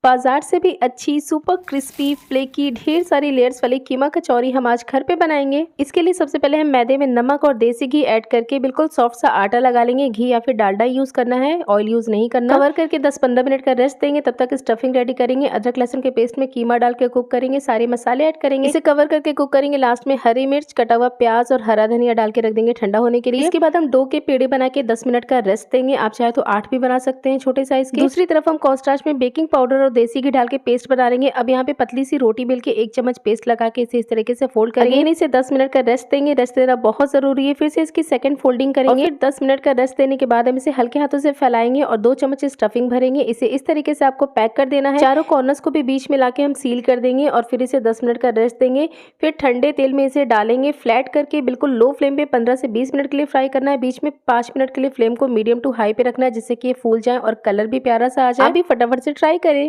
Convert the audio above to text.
बाजार से भी अच्छी सुपर क्रिस्पी फ्लेकी ढेर सारी लेयर्स वाली कीमा कचौरी हम आज घर पे बनाएंगे। इसके लिए सबसे पहले हम मैदे में नमक और देसी घी ऐड करके बिल्कुल सॉफ्ट सा आटा लगा लेंगे। घी या फिर डालडा यूज करना है, ऑयल यूज नहीं करना। कवर करके 10-15 मिनट का रेस्ट देंगे, तब तक स्टफिंग रेडी करेंगे। अदरक लहसुन के पेस्ट में कीमा डाल के कुक करेंगे, सारे मसाले ऐड करेंगे, इसे कवर करके कुक करेंगे। लास्ट में हरी मिर्च, कटा हुआ प्याज और हरा धनिया डाल के रख देंगे ठंडा होने के लिए। इसके बाद हम डो के पेड़े बना के 10 मिनट का रेस्ट देंगे। आप चाहे तो 8 भी बना सकते हैं छोटे साइज के। दूसरी तरफ हम कॉर्नस्टार्च में बेकिंग पाउडर और देसी घी डाल के पेस्ट बना लेंगे। अब यहाँ पे पतली सी रोटी बेल के 1 चम्मच पेस्ट लगा के इसे इस तरीके से फोल्ड करेंगे। इसे 10 मिनट का रेस्ट देंगे। रेस्ट देना बहुत जरूरी है। फिर से इसकी सेकंड फोल्डिंग करेंगे। फिर 10 मिनट का रेस्ट देने के बाद हम इसे हल्के हाथों से फैलाएंगे और 2 चम्मच स्टफिंग भरेंगे। इसे इस तरीके से आपको पैक कर देना है। चारों कॉर्नर्स को भी बीच में लाके हम सील कर देंगे और फिर इसे 10 मिनट का रेस्ट देंगे। फिर ठंडे तेल में इसे डालेंगे, फ्लैट करके बिल्कुल लो फ्लेम पे 15 से 20 मिनट के लिए फ्राई करना है। बीच में 5 मिनट के लिए फ्लेम को मीडियम टू हाई पे रखना है, जिससे कि ये फूल जाए और कलर भी प्यारा सा आ जाए। आप भी फटाफट से ट्राई करें।